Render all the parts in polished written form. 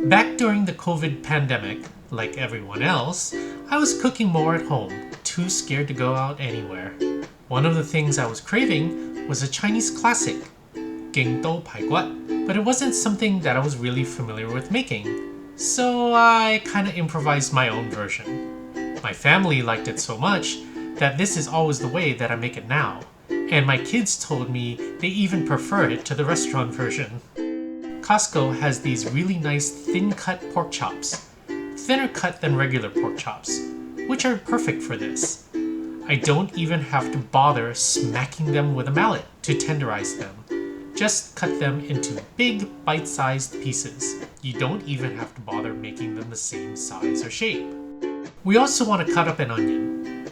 Back during the COVID pandemic, like everyone else, I was cooking more at home, too scared to go out anywhere. One of the things I was craving was a Chinese classic, Ging Dou Paai Gwat, but it wasn't something that I was really familiar with making, so I kinda improvised my own version. My family liked it so much that this is always the way that I make it now, and my kids told me they even prefer it to the restaurant version. Costco has these really nice thin-cut pork chops, thinner cut than regular pork chops, which are perfect for this. I don't even have to bother smacking them with a mallet to tenderize them. Just cut them into big bite-sized pieces. You don't even have to bother making them the same size or shape. We also want to cut up an onion.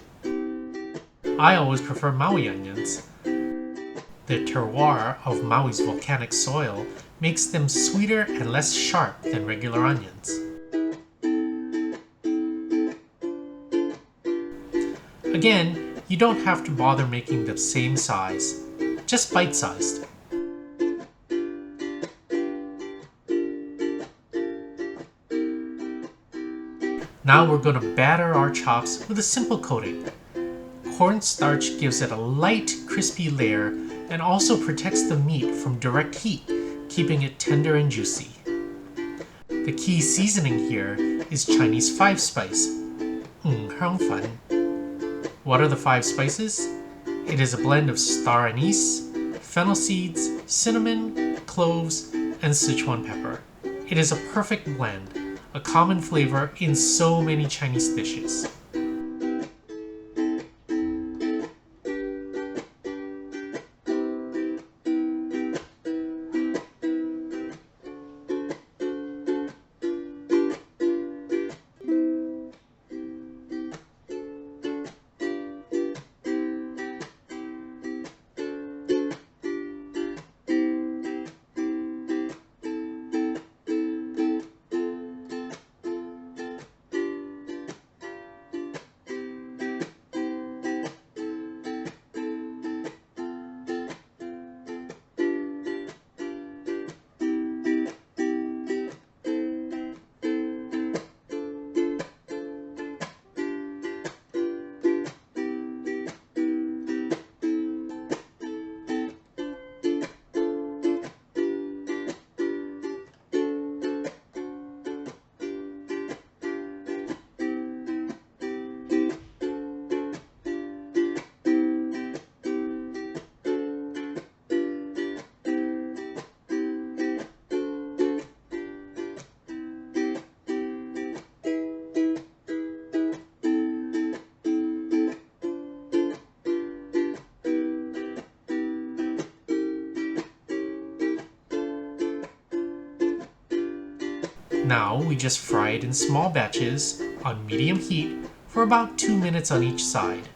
I always prefer Maui onions. The terroir of Maui's volcanic soil makes them sweeter and less sharp than regular onions. Again, you don't have to bother making the same size, just bite-sized. Now we're going to batter our chops with a simple coating. Corn starch gives it a light, crispy layer and also protects the meat from direct heat, keeping it tender and juicy. The key seasoning here is Chinese 5-spice, hang fan. What are the 5 spices? It is a blend of star anise, fennel seeds, cinnamon, cloves, and Sichuan pepper. It is a perfect blend, a common flavor in so many Chinese dishes. Now we just fry it in small batches on medium heat for about 2 minutes on each side.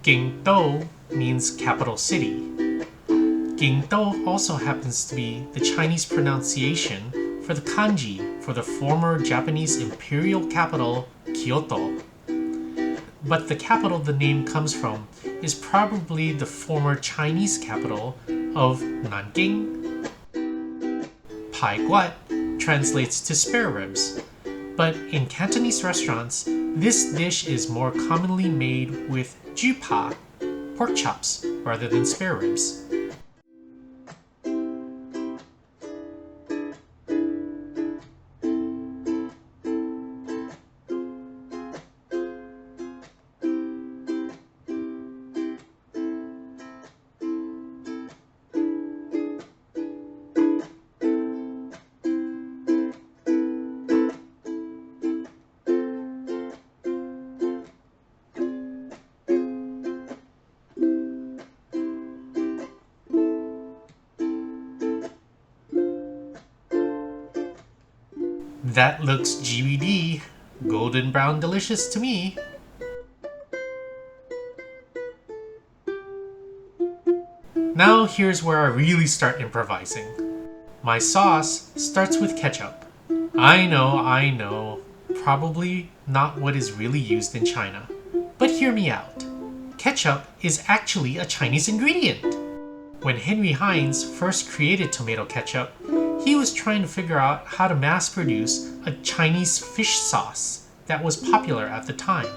Ging Dou means capital city. Ging Dou also happens to be the Chinese pronunciation for the kanji for the former Japanese imperial capital, Kyoto. But the capital the name comes from is probably the former Chinese capital of Nanking. Paai Gwat translates to spare ribs, but in Cantonese restaurants, this dish is more commonly made with ju pa, pork chops, rather than spare ribs. That looks GBD, golden brown delicious to me. Now here's where I really start improvising. My sauce starts with ketchup. I know, probably not what is really used in China. But hear me out. Ketchup is actually a Chinese ingredient. When Henry Heinz first created tomato ketchup, he was trying to figure out how to mass produce a Chinese fish sauce that was popular at the time.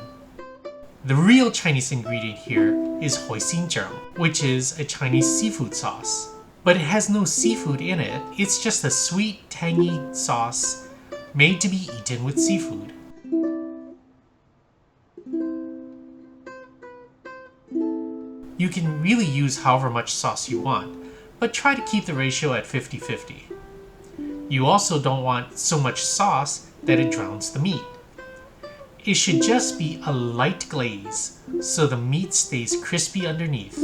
The real Chinese ingredient here is Hoisin, which is a Chinese seafood sauce. But it has no seafood in it, it's just a sweet, tangy sauce made to be eaten with seafood. You can really use however much sauce you want, but try to keep the ratio at 50-50. You also don't want so much sauce that it drowns the meat. It should just be a light glaze, so the meat stays crispy underneath.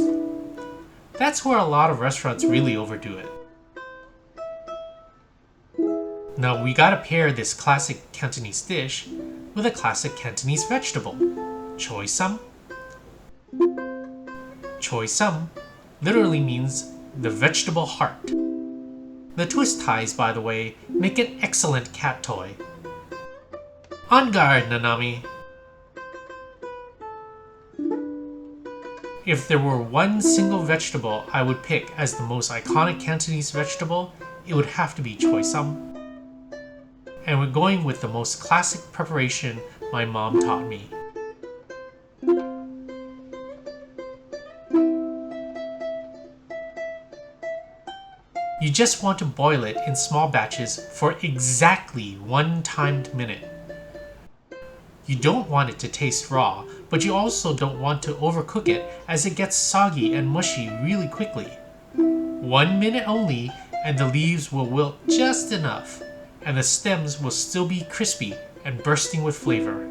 That's where a lot of restaurants really overdo it. Now we gotta pair this classic Cantonese dish with a classic Cantonese vegetable, Choy Sum. Choy Sum literally means the vegetable heart. The twist ties, by the way, make an excellent cat toy. On guard, Nanami! If there were one single vegetable I would pick as the most iconic Cantonese vegetable, it would have to be Choy Sum. And we're going with the most classic preparation my mom taught me. You just want to boil it in small batches for exactly 1 timed minute. You don't want it to taste raw, but you also don't want to overcook it as it gets soggy and mushy really quickly. 1 minute only, and the leaves will wilt just enough, and the stems will still be crispy and bursting with flavor.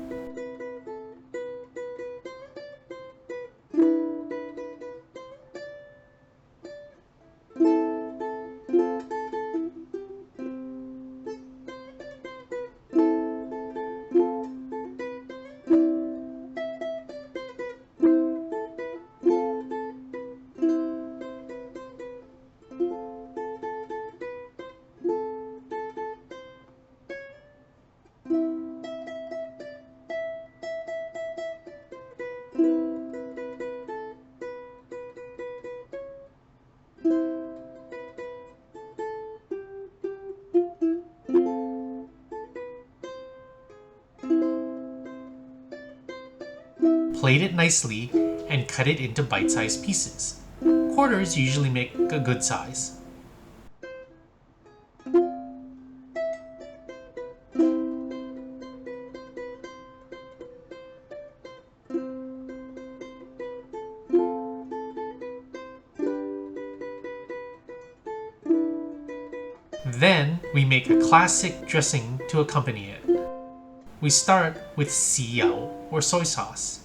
Plate it nicely and cut it into bite-sized pieces. Quarters usually make a good size. Then we make a classic dressing to accompany it. We start with siyao or soy sauce.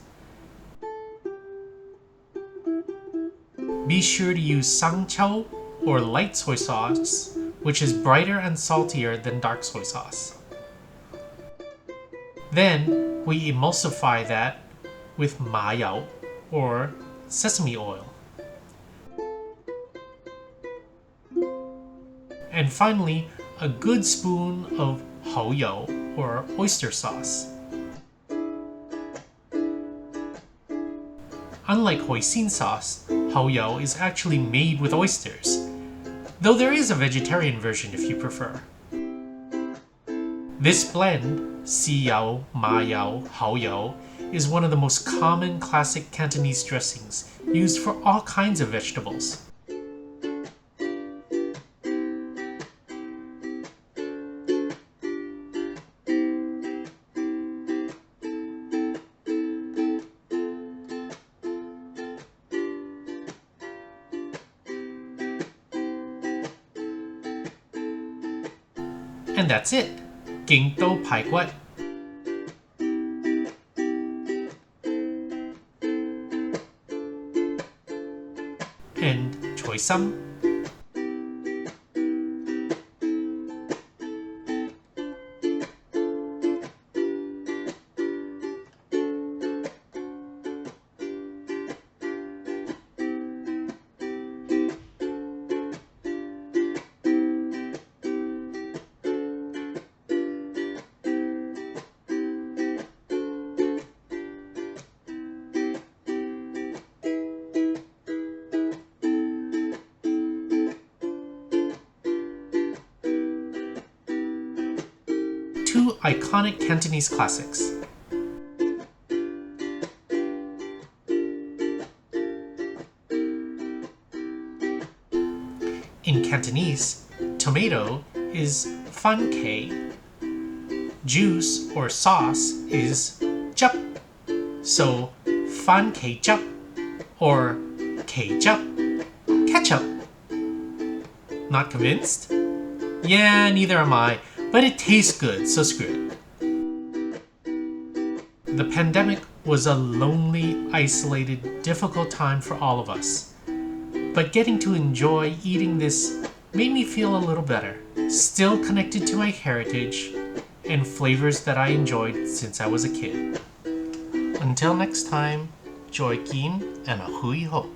Be sure to use sangchao or light soy sauce, which is brighter and saltier than dark soy sauce. Then we emulsify that with mayao or sesame oil. And finally, a good spoon of Hoisin or oyster sauce. Unlike Hoisin sauce, Hoisin is actually made with oysters, though there is a vegetarian version if you prefer. This blend, siyao, mayao, Hoisin, is one of the most common classic Cantonese dressings used for all kinds of vegetables. And that's it! Ging Dou Paai Gwat. And Choy Sum. iconic Cantonese classics. In Cantonese, tomato is fan kei. Juice or sauce is chup. So fan kei chup or ketchup, ketchup. Not convinced? Yeah, neither am I, but it tastes good, so screw it. The pandemic was a lonely, isolated, difficult time for all of us. But getting to enjoy eating this made me feel a little better, still connected to my heritage and flavors that I enjoyed since I was a kid. Until next time, Joy Kin and a hui ho.